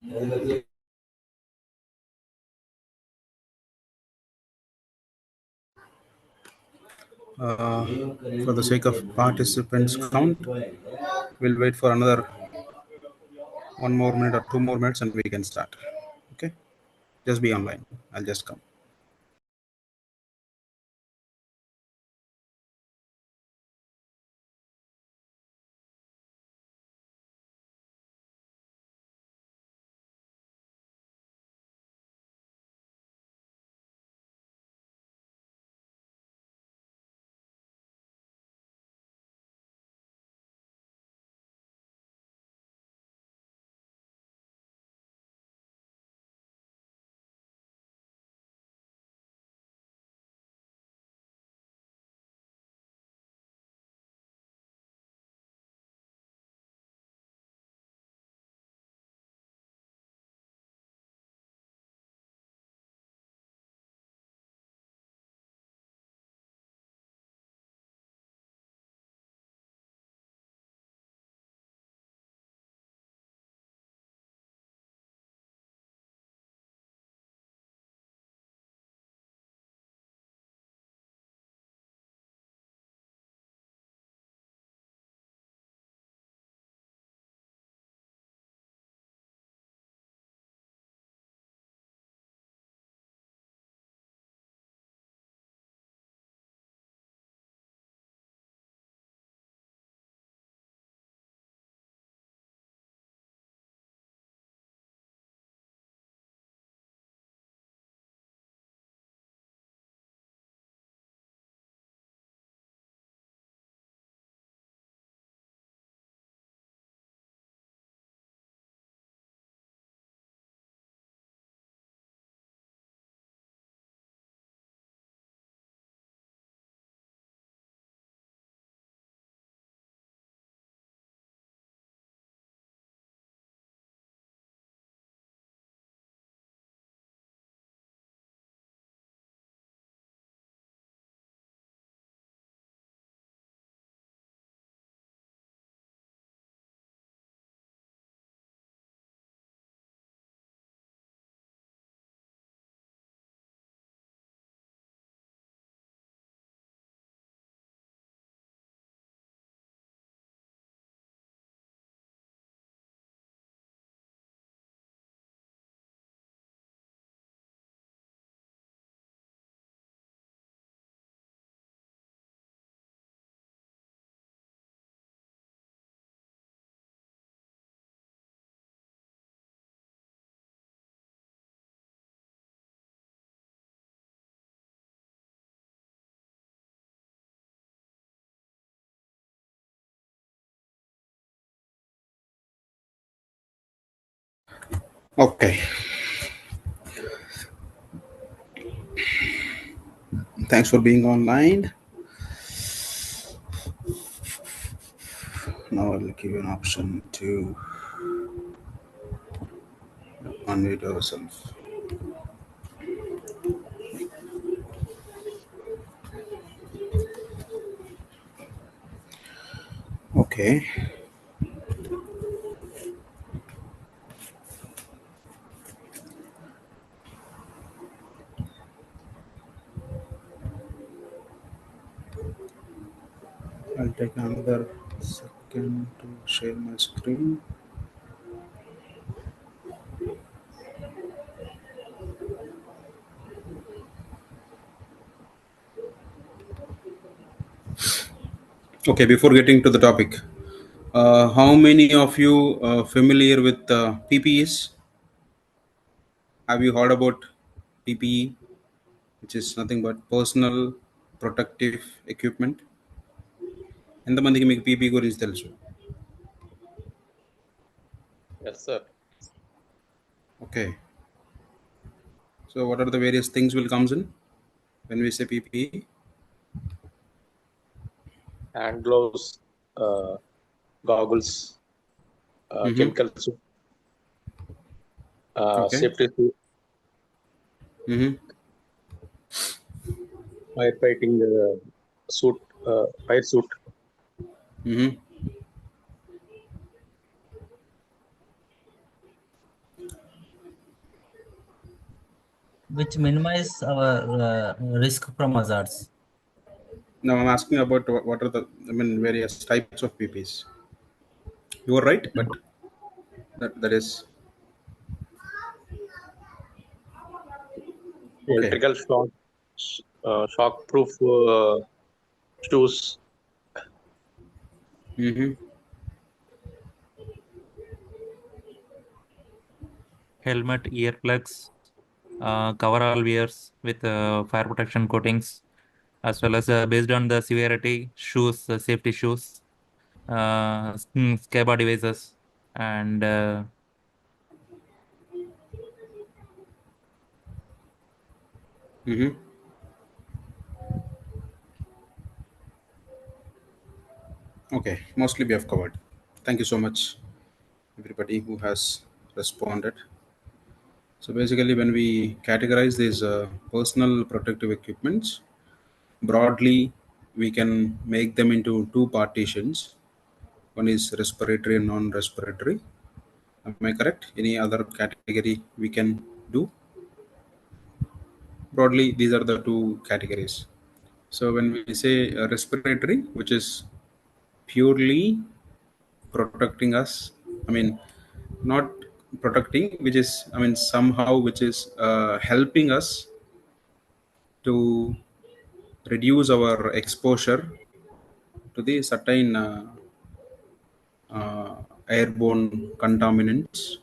For the sake of participants count, we'll wait for another 1 more minute or 2 more minutes and we can start. Okay, just be online. I'll just come. Okay. Thanks for being online. Now I'll give you an option to unmute yourself. Okay. I'll take another second to share my screen. Okay, before getting to the topic, how many of you familiar with PPEs? Have you heard about PPE, which is nothing but personal protective equipment? ఎంతమందికి మీకు PP గురించి తెలుసు? Yes, sir. Okay. So what are the various things will comes in when we say PPE? Hand gloves, goggles, chemical suit, Okay. safety suit, firefighting suit, fire suit. which minimize our risk from hazards. Now I'm asking about what are the, I mean, various types of PPs. You are right, but that is okay. Electrical shock, shock-proof shoes, Mm-hmm. Helmet, earplugs, coverall wears with fire protection coatings, as well as based on the severity, shoes, safety shoes, scuba devices, and Mm-hmm. Okay, mostly we have covered. Thank you so much, everybody who has responded. So basically, when we categorize these personal protective equipments, broadly, we can make them into two partitions. One is respiratory and non-respiratory. Am I correct? Any other category we can do? Broadly, these are the two categories. So when we say respiratory, which is purely protecting us, I mean, not protecting, which is, I mean, somehow which is helping us to reduce our exposure to the certain airborne contaminants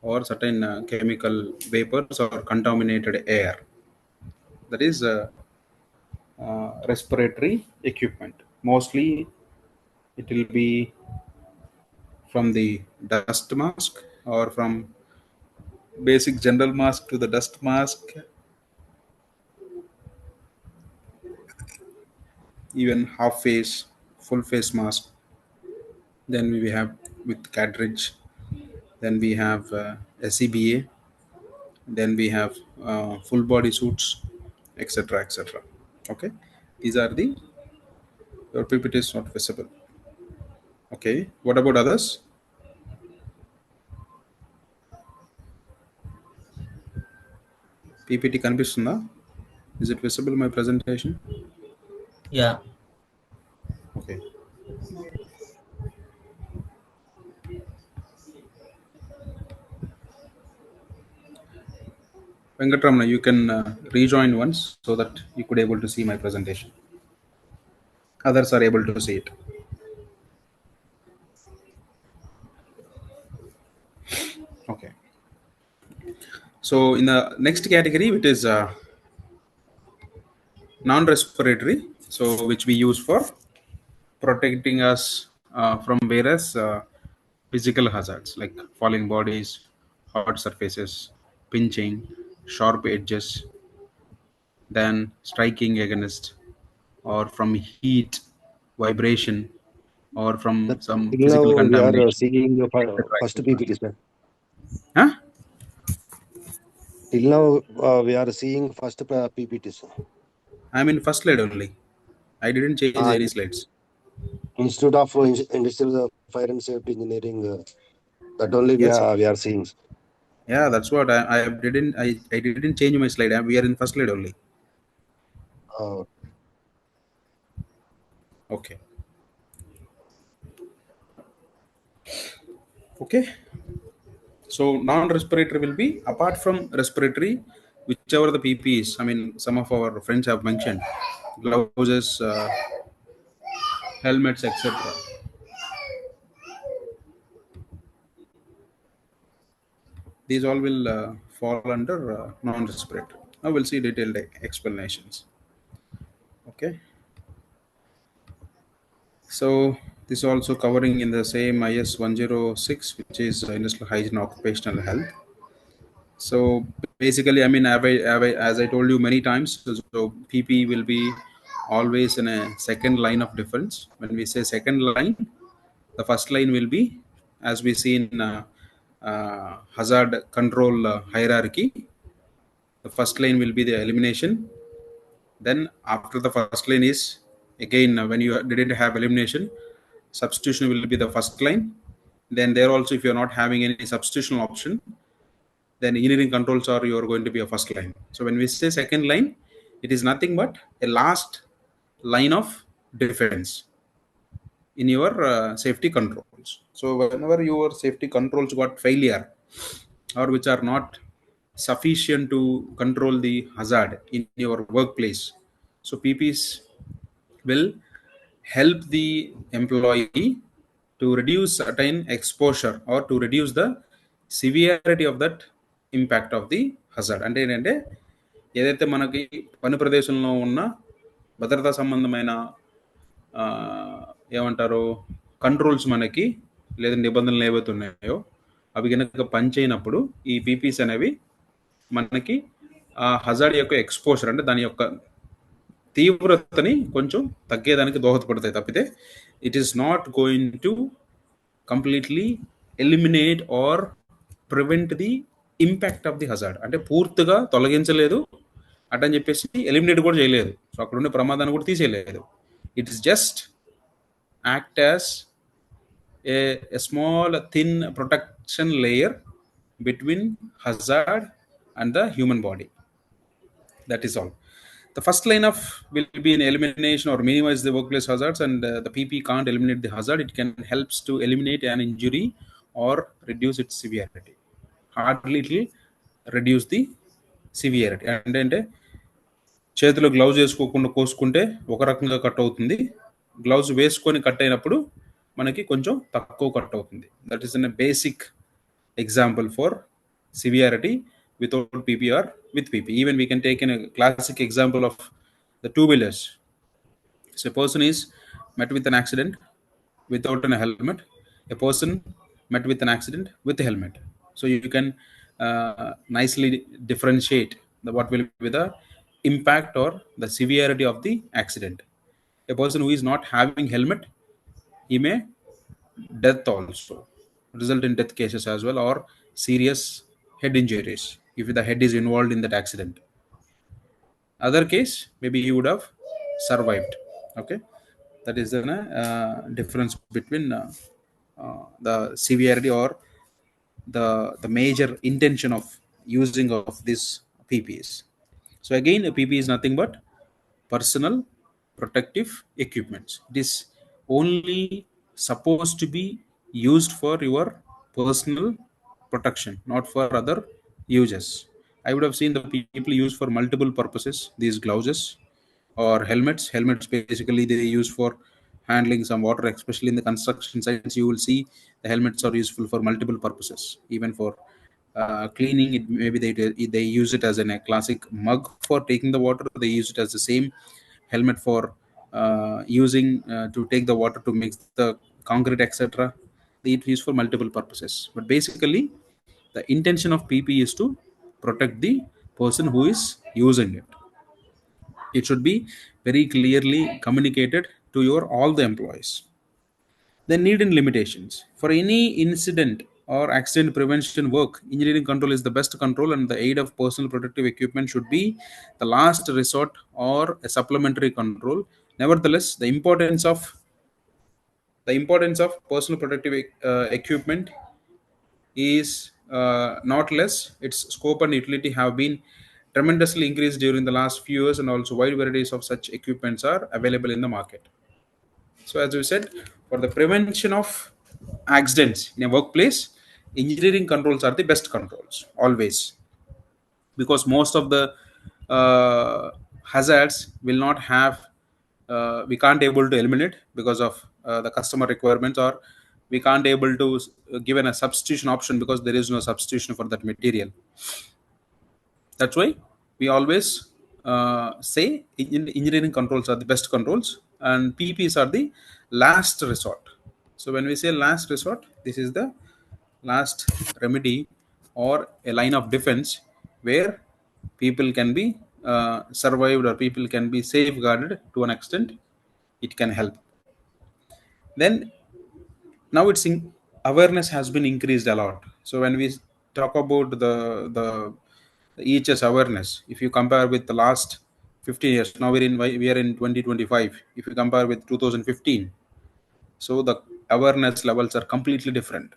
or certain chemical vapors or contaminated air. That is respiratory equipment. Mostly it will be from the dust mask or from basic general mask to the dust mask, even half face, full face mask. Then we have with cartridge. Then we have SCBA. Then we have full body suits, etc., etc. Okay, these are the, your PPT is not visible. Okay, what about others? PPT కనిపిస్తుందా? Is it visible my presentation? Yeah. Okay. Venkatramana, you can rejoin once so that you could able to see my presentation. Others are able to see it. Okay. So in the next category, which is non-respiratory, so which we use for protecting us from various physical hazards like falling bodies, hard surfaces, pinching, sharp edges, then striking against, or from heat, vibration, or Sir, from some till now physical we are contamination, seeing the etc. first etc. PPT, sir. Huh? Till now we are seeing first PPT, sir. I'm in first slide only. I didn't change Uh, any slides. Instead of industrial fire and safety engineering, that only Yes. we are seeing. Yeah, that's what I didn't change my slide. We are in first slide only. Uh, Okay. Okay. So non-respiratory will be apart from respiratory, whichever the PPEs. I mean, some of our friends have mentioned gloves, helmets, etc. These all will fall under non-respiratory. Now we'll see detailed explanations. Okay. So this is also covering in the same IS 106, which is Industrial Hygiene Occupational Health. So basically, I mean, as I told you many times, so PP will be always in a second line of defense. When we say second line, the first line will be, as we see in hazard control hierarchy, the first line will be the elimination. Then after the first line is, again, when you didn't have elimination, substitution will be the first line. Then there also, if you're not having any substitution option, then engineering controls are you are going to be a first line. So when we say second line, it is nothing but a last line of defense in your safety controls. So whenever your safety controls got failure or which are not sufficient to control the hazard in your workplace, so PPs will help the employee to reduce certain exposure or to reduce the severity of that impact of the hazard. అంటే ఏంటంటే ఏదైతే మనకి పని ప్రదేశంలో ఉన్న భద్రతా సంబంధమైన ఆ, ఏమంటారు కంట్రోల్స్ మనకి లేదా నిబంధనలు ఏవైతే ఉన్నాయో అవి కనుక పనిచేయనప్పుడు ఈ పీపీస్ అనేవి మనకి ఆ హజార్డ్ యొక్క ఎక్స్పోజర్ అంటే దాని యొక్క తీవ్రతని కొంచెం తగ్గేదానికి దోహదపడతాయి తప్పితే it is not going to completely eliminate or prevent the impact of the hazard. అంటే పూర్తిగా తొలగించలేదు అటని చెప్పేసి ఎలిమినేట్ కూడా చేయలేదు. సో అక్కడ ఉండే ప్రమాదాన్ని కూడా తీసేయలేదు. It is just act as a small thin protection layer between hazard and the human body. That is all. The first line of will be an elimination or minimize the workplace hazards, and the PP can't eliminate the hazard. It can helps to eliminate an injury or reduce its severity. Hardly it will reduce the severity. And చేతిలో gloves వేసుకోకుండా కోసుకుంటే ఒక రకంగా cut అవుతుంది, gloves వేసుకొని cut అయినప్పుడు మనకి కొంచెం తక్కువ కట్ అవుతుంది. That is an basic example for severity without PP or with PP. Even we can take a classic example of the two-wheelers. So a person is met with an accident without a helmet, a person met with an accident with a helmet. So you can nicely differentiate what will be the impact or the severity of the accident. A person who is not having helmet, he may death also result in death cases as well, or serious head injuries if the head is involved in that accident. Other case, maybe he would have survived. Okay, that is the difference between the severity or the major intention of using of these PPs. So again, a PP is nothing but personal protective equipments. It is only supposed to be used for your personal protection, not for other uses. I would have seen the people use for multiple purposes these gloves or helmets. Helmets basically they use for handling some water, especially in the construction sites. You will see the helmets are useful for multiple purposes, even for cleaning it. Maybe they use it as a classic mug for taking the water. They use it as the same helmet for using to take the water to mix the concrete, etc. It is for multiple purposes, but basically the intention of PP is to protect the person who is using it. It should be very clearly communicated to your all the employees. The need and limitations for any incident or accident prevention work, engineering control is the best control, and the aid of personal protective equipment should be the last resort or a supplementary control. Nevertheless, the importance of personal protective equipment is not less. Its scope and utility have been tremendously increased during the last few years, and also wide varieties of such equipments are available in the market. So, as we said, for the prevention of accidents in a workplace, engineering controls are the best controls always, because most of the hazards will not have we can't able to eliminate because of the customer requirements, or we can't able to given a substitution option because there is no substitution for that material. That's why we always say engineering controls are the best controls and PPs are the last resort. So when we say last resort, this is the last remedy or a line of defense where people can be survived or people can be safeguarded to an extent. It can help. Then now awareness has been increased a lot. So when we talk about the EHS awareness, if you compare with the last 15 years, now we are in 2025. If you compare with 2015, so the awareness levels are completely different.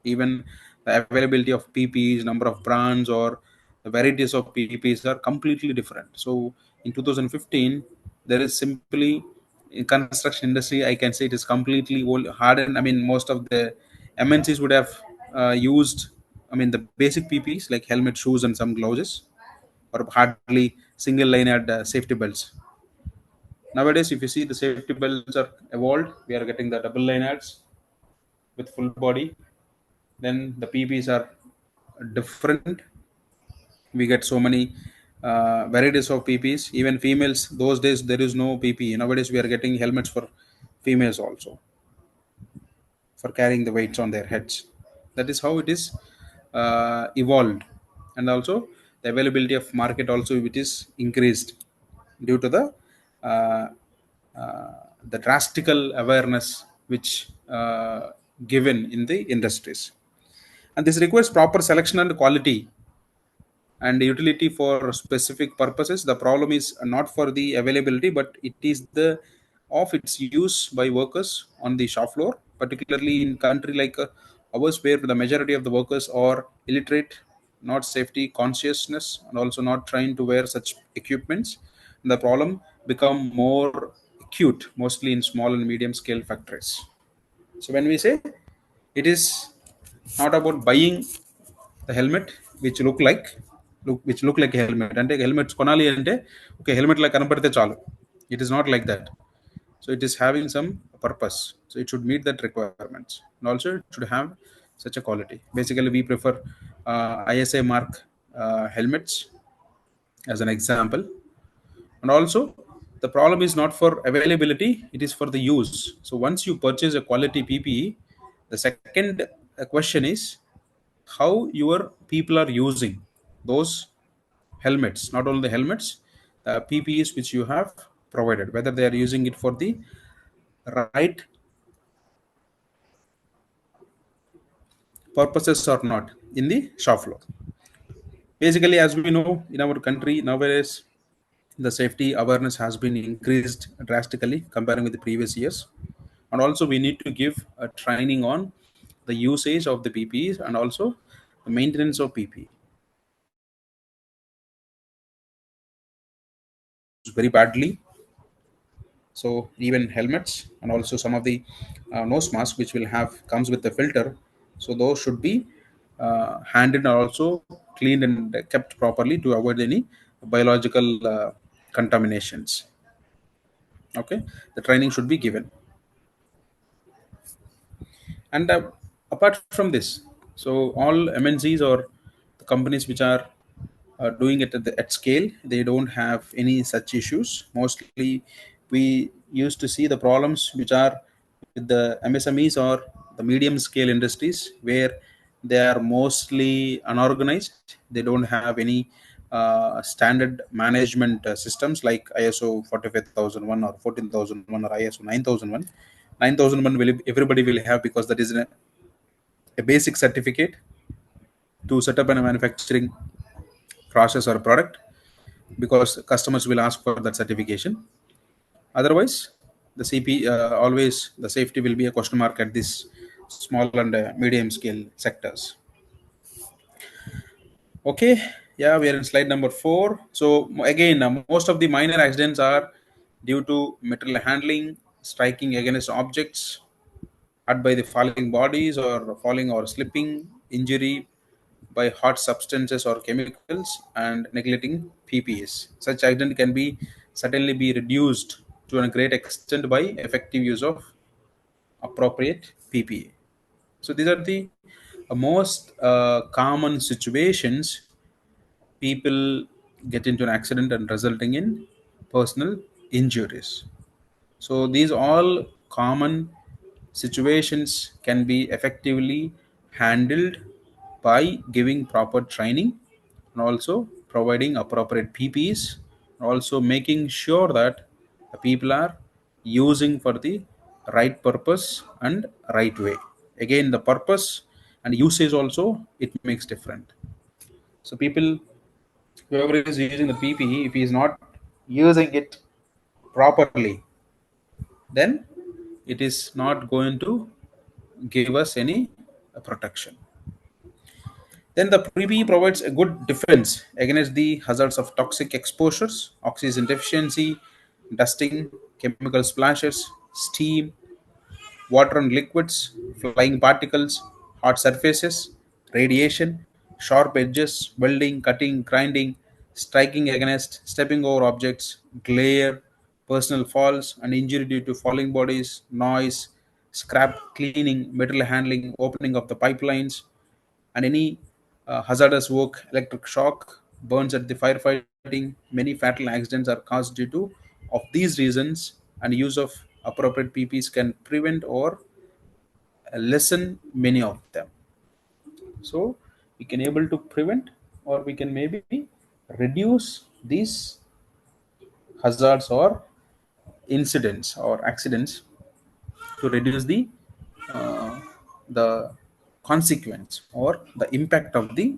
Even The availability of PPEs, number of brands, or the varieties of PPEs are completely different. So in 2015, there is simply in construction industry, I can say it is completely hardened. I mean, most of the MNCs would have used, I mean, the basic PPEs like helmet, shoes, and some gloves, or hardly single line at safety belts. Nowadays, if you see the safety belts are evolved, we are getting the double line ads with full body. Then the PPs are different. We get so many varieties of PPs. Even females, those days there is no PPE. Nowadays we are getting helmets for females also for carrying the weights on their heads. That is how it is evolved, and also the availability of market also it is increased due to uh, uh, the drastical awareness which given in the industries, and this requires proper selection and quality and utility for specific purposes. The problem is not for the availability, but it is the of its use by workers on the shop floor, particularly in country like ours, where the majority of the workers are illiterate, not safety consciousness, and also not trying to wear such equipments. The problem become more acute, mostly in small and medium scale factories. So when we say it is not about buying the helmet which look like a helmet అంటే helmets కొనాలి అంటే okay helmet లా కనపడితే చాలు. It is not like that. So it is having some purpose, so it should meet that requirements, and also it should have such a quality. Basically we prefer ISA mark helmets as an example. And also the problem is not for availability, it is for the use. So once you purchase a quality PPE, the second question is how your people are using those helmets. Not only the helmets, PPEs which you have provided, whether they are using it for the right purposes or not in the shop floor. Basically, as we know, in our country nowadays, the safety awareness has been increased drastically comparing with the previous years. And also, we need to give a training on the usage of the PPEs and also the maintenance of PPE. Very badly. So even helmets and also some of the nose masks which will have comes with the filter, so those should be handled and also cleaned and kept properly to avoid any biological contaminations. Okay, the training should be given. And apart from this, so all MNCs or the companies which are doing it at scale, they don't have any such issues. Mostly, we used to see the problems which are with the MSMEs or the medium scale industries, where they are mostly unorganized. They don't have any standard management systems like ISO 45001 or 14001 or ISO 9001. 9001 will everybody will have, because that is a basic certificate to set up a manufacturing process or product, because customers will ask for that certification. Otherwise, the CP always the safety will be a question mark at this small and medium scale sectors. Okay, yeah, we are in slide number 4. So again, most of the minor accidents are due to material handling, striking against objects, hurt by the falling bodies or falling or slipping, injury by hot substances or chemicals, and neglecting PPEs. Such accident can be certainly be reduced to a great extent by effective use of appropriate PPE. So these are the most common situations people get into an accident and resulting in personal injuries. So these all common situations can be effectively handled by giving proper training and also providing appropriate PPs, also making sure that the people are using for the right purpose and right way. Again, the purpose and usage also it makes different. So people, whoever is using the PPE, if he is not using it properly, then it is not going to give us any protection. Then the PPE provides a good defense against the hazards of toxic exposures, oxygen deficiency, dusting, chemical splashes, steam, water and liquids, flying particles, hot surfaces, radiation, sharp edges, welding, cutting, grinding, striking against, stepping over objects, glare, personal falls, and injury due to falling bodies, noise, scrap cleaning, metal handling, opening of the pipelines, and any hazardous work, electric shock, burns at the firefighting. Many fatal accidents are caused due to of these reasons, and use of appropriate PPs can prevent or lessen many of them. So we can able to prevent, or we can maybe reduce these hazards or incidents or accidents, to reduce uh, the consequence or the impact of the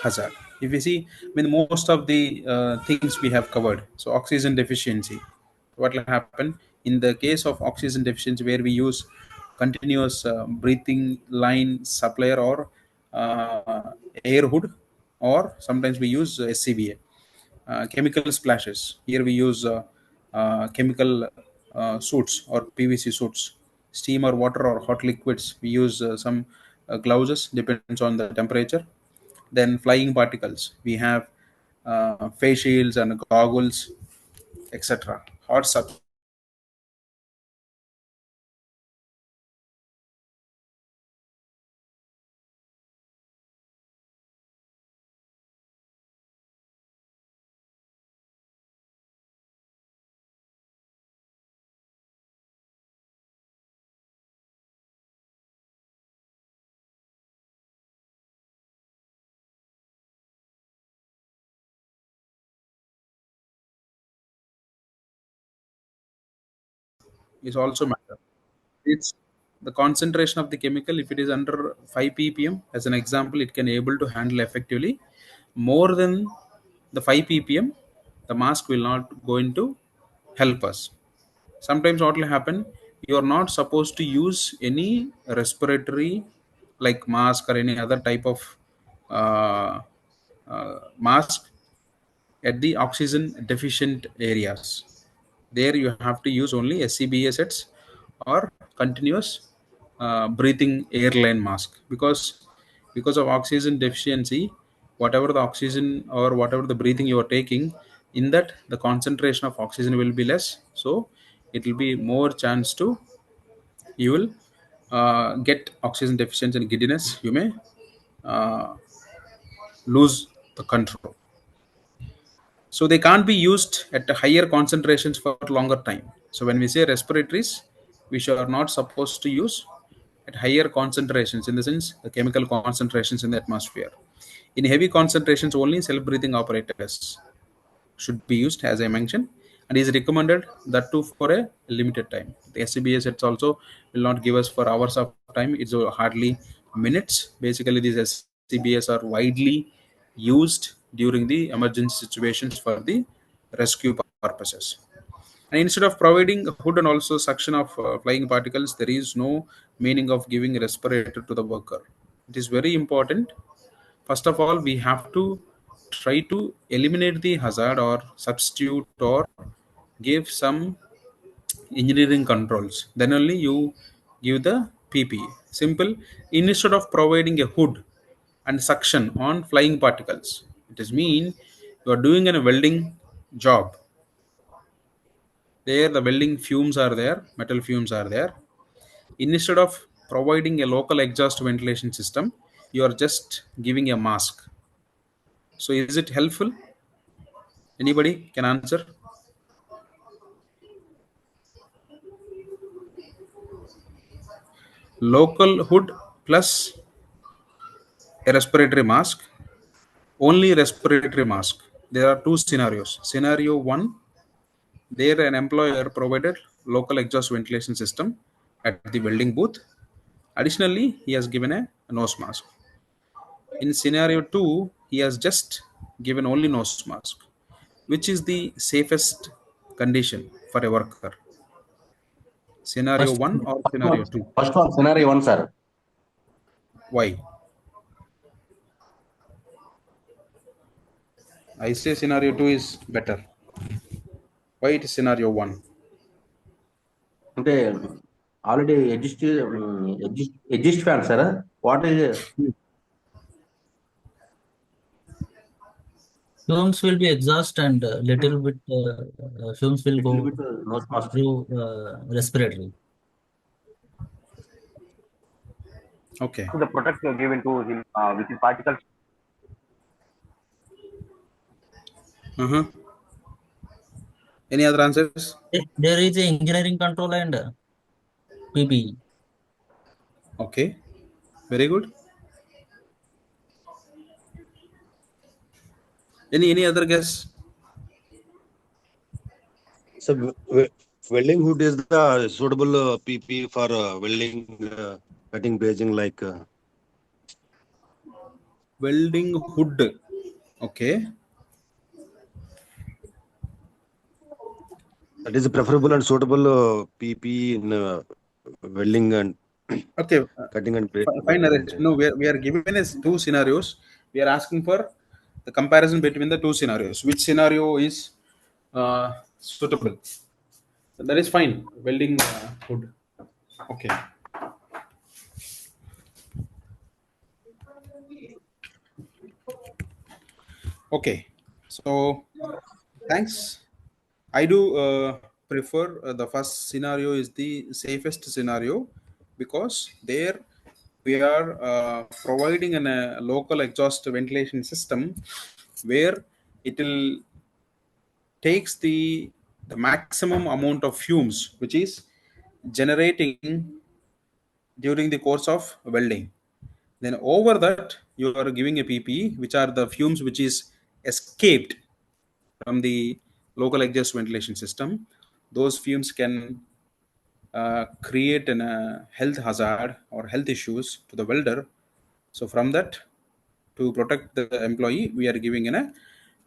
hazard. If you see, I mean, most of the things we have covered. So oxygen deficiency, what will happen in the case of oxygen deficiency, where we use continuous breathing line supplier, or air hood, or sometimes we use SCBA. Chemical splashes, here we use chemical suits or PVC suits. Steam or water or hot liquids, we use some gloves, depends on the temperature. Then flying particles, we have face shields and goggles, etc. Hot substances is also matter. It's the concentration of the chemical. If it is under 5 ppm, as an example, it can able to handle effectively. More than the 5 ppm, the mask will not going to help us. Sometimes what will happen, you are not supposed to use any respiratory, like mask or any other type of mask at the oxygen deficient areas. There you have to use only SCBA sets or continuous breathing airline mask, because of oxygen deficiency, whatever the oxygen or whatever the breathing you are taking, in that the concentration of oxygen will be less, so it will be more chance to, you will get oxygen deficiency and giddiness, you may uh, lose the control. So they can't be used at higher concentrations for longer time. So when we say respiratories, we are not supposed to use at higher concentrations, in the sense the chemical concentrations in the atmosphere. In heavy concentrations, only self-breathing apparatus should be used, as I mentioned, and is recommended that too for a limited time. The SCBA sets also will not give us for hours of time; it's hardly minutes. Basically, these SCBAs are widely used during the emergency situations for the rescue purposes. And instead of providing hood and also suction of flying particles, there is no meaning of giving respirator to the worker. It is very important. First of all, we have to try to eliminate the hazard or substitute or give some engineering controls. Then only you give the PP. Simple. Instead of providing a hood and suction on flying particles, it is mean you are doing a welding job. There the welding fumes are there, metal fumes are there. Instead of providing a local exhaust ventilation system, you are just giving a mask. So is it helpful? Anybody can answer? Local hood plus a respiratory mask, only respiratory mask. There are two scenarios. Scenario one, there an employer provided local exhaust ventilation system at the welding booth. Additionally, he has given a nose mask. In scenario two, he has just given only nose mask. Which is the safest condition for a worker? Scenario First, one or scenario two? First one, scenario one, sir. Why? I say scenario 2 is better. Why it is scenario 1? అంటే already exist fan sir what is Fumes will be exhaust and little bit fumes will go nose mask through respiratory. Okay. The protection given to him with the particles. Uh-huh. Any other answers? There is a engineering control and PPE. Okay. Very good. Any other guess? So welding hood is the suitable PP for welding, cutting, brazing, like Welding hood. Okay. that is preferable and suitable PP in welding and Okay. cutting and Fine, Naresh. No, we are given as two scenarios. We are asking for the comparison between the two scenarios. Which scenario is suitable? That is fine. Welding hood. Okay. Okay. So thanks. I do prefer the first scenario is the safest scenario because there we are providing a local exhaust ventilation system where it will takes the maximum amount of fumes which is generating during the course of welding. Then over that you are giving a PPE which are the fumes which is escaped from the local exhaust ventilation system. Those fumes can create a health hazard or health issues to the welder. So from that, to protect the employee, we are giving an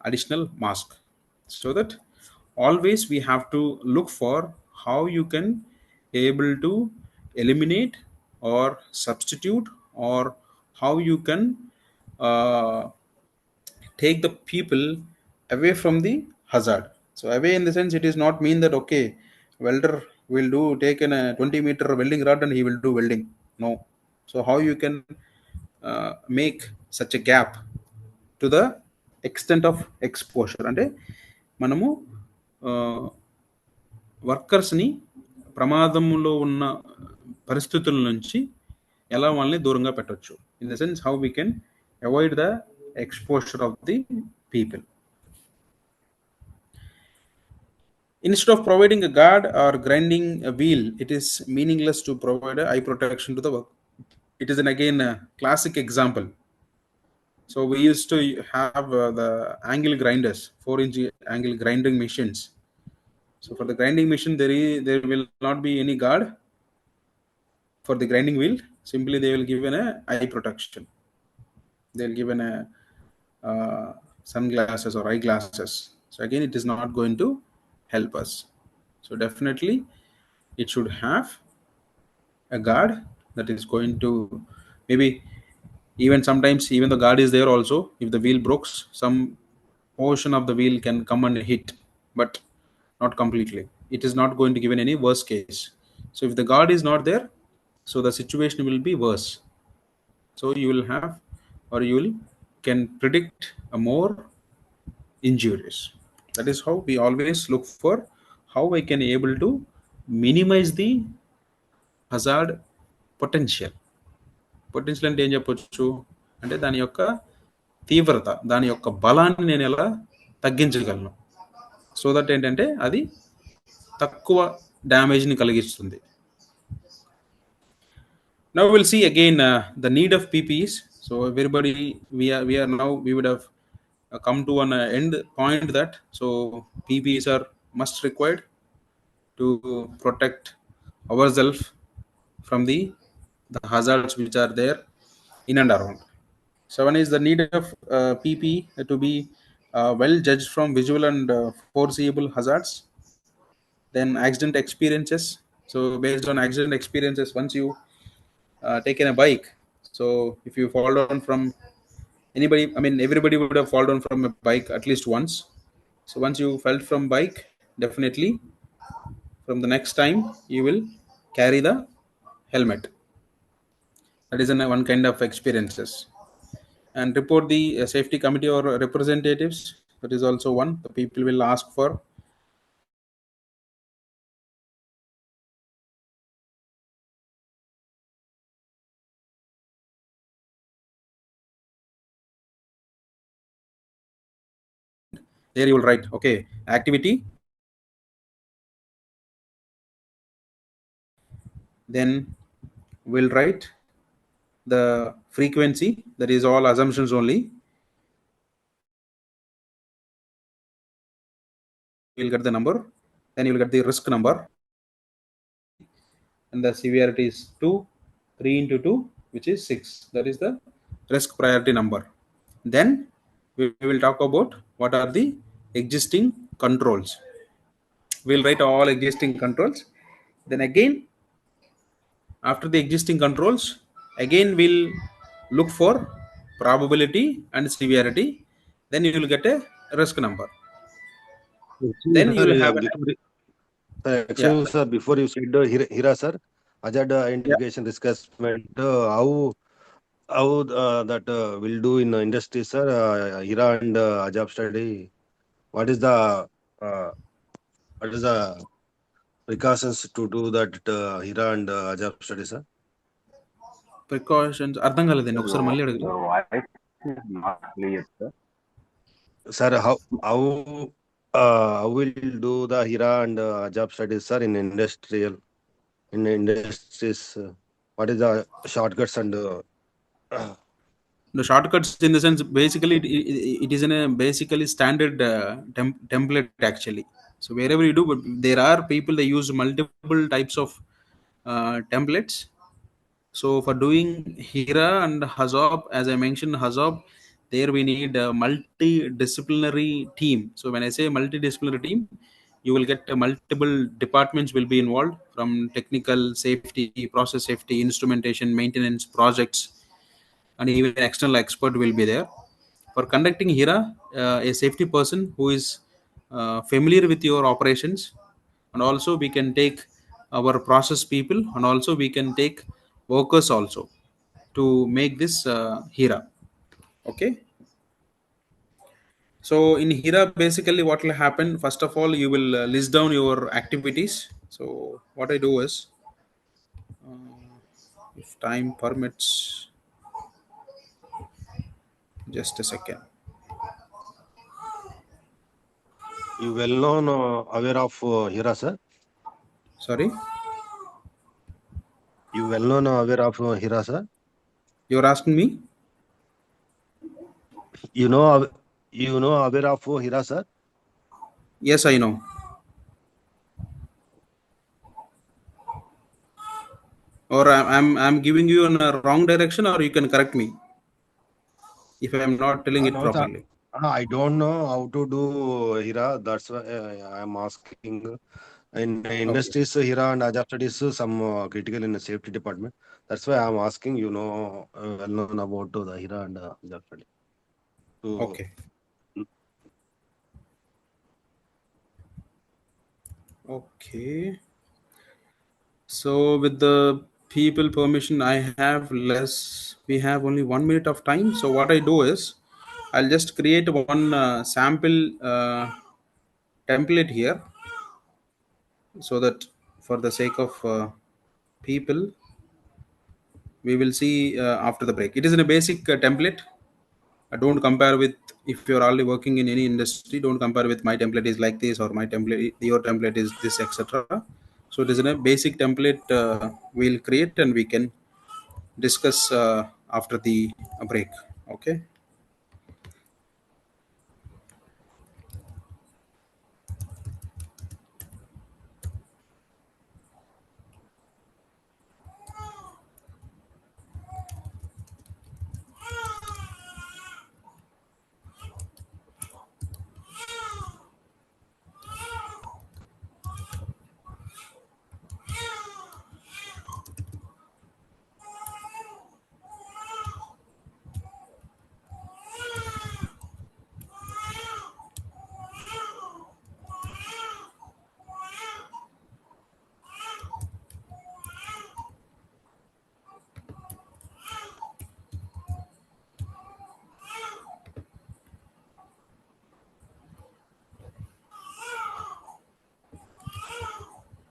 additional mask. So that always we have to look for how you can able to eliminate or substitute or how you can uh, take the people away from the hazard. So away in the sense it is not mean that okay, welder will do take in a 20-meter welding rod and he will do welding. No. So how you can make such a gap to the extent of exposure అంటే మనము వర్కర్స్ని ప్రమాదంలో ఉన్న పరిస్థితుల నుంచి ఎలా వాళ్ళని దూరంగా పెట్టొచ్చు in the sense how we can avoid the exposure of the people. Instead of providing a guard or grinding a wheel, it is meaningless to provide a eye protection to the work. It is again a classic example. So we used to have the angle grinders, 4-inch angle grinding machines. So for the grinding machine, there will not be any guard for the grinding wheel. Simply they will give an eye protection. They'll give an sunglasses or eyeglasses. So again, it is not going to help us. So definitely it should have a guard that is going to maybe even sometimes even the guard is there also, if the wheel breaks, some portion of the wheel can come and hit, but not completely. It is not going to give any worst case. So if the guard is not there, so the situation will be worse. So you will have or you will can predict a more injuries. That is how we always look for how I can able to minimize the hazard potential. Potential అంటే ఏం చెప్పొచ్చు అంటే దాని యొక్క తీవ్రత, దాని యొక్క బలాన్ని నేను ఎలా తగ్గించగలను, సో దట్ ఏంటంటే అది తక్కువ డ్యామేజ్ని కలిగిస్తుంది. Now we'll see again the need of PPEs. So everybody, we are now we would have come to an end point that so PPEs are must required to protect ourselves from the hazards which are there in and around. So one is the need of PPE to be well judged from visual and foreseeable hazards. Then accident experiences. So based on accident experiences, once you taken a bike, so if you fall down from Anybody, I mean, everybody would have fallen from a bike at least once. So once you fell from bike, definitely from the next time you will carry the helmet. That is one kind of experiences. And report the safety committee or representatives. That is also one. The people will ask for. There you will write, okay, activity. Then we'll write the frequency. That is all assumptions only. You'll get the number. Then you'll get the risk number. And the severity is 2. 3 into 2, which is 6. That is the risk priority number. Then we will talk about what are the existing controls. We'll write all existing controls. Then again, after the existing controls, again we'll look for probability and severity. Then you will get a risk number. Actually, Then you will have yeah, excuse me, sir, before you said Hira, sir, hazard yeah. identification risk assessment, how that will do in industry, sir, Hira and Ajab study. What is the uh, what is the precautions to do that Hira and Ajab study, sir? Precautions అర్థం కాలేదండి ఒకసారి మళ్ళీ అడగండి. Your voice is not clear, sir. Sir, how will do the Hira and Ajab studies, sir, in industries? What is the shortcuts and The shortcuts in the sense basically it is in a basically standard template actually. So wherever you do, but there are people they use multiple types of templates. So for doing Hira and Hazab, as I mentioned, Hazab, there we need a multidisciplinary team. So when I say multidisciplinary team, you will get multiple departments will be involved, from technical safety, process safety, instrumentation, maintenance, projects, and even external expert will be there. For conducting Hira, a safety person who is familiar with your operations, and also we can take our process people, and also we can take workers also to make this Hira. Okay. So in Hira, basically what will happen? First of all, you will list down your activities. So what I do is, if time permits, just a second. you well known aware of Hira, sir? Sorry, You well known aware of Hira, sir? you're asking me. You know aware of Hira, sir? Yes, I know. Or I'm giving you in a wrong direction, or you can correct me if I'm not telling it No, sir. properly. I don't know how to do Hira. That's why I'm asking. In Okay. industries, Hira and Ajab studies, some critical in the safety department. That's why I'm asking. Well known about the Hira and Ajab study. So, Okay. Okay. So with the people permission, I have less. We have only 1 minute of time. So what I do is, I'll just create one sample template here, so that for the sake of people, we will see after the break. It is in a basic template. Don't compare with, if you're already working in any industry, don't compare with my template is like this or my template, your template is this, etc. So it is in a basic template we'll create, and we can discuss after the break. Okay.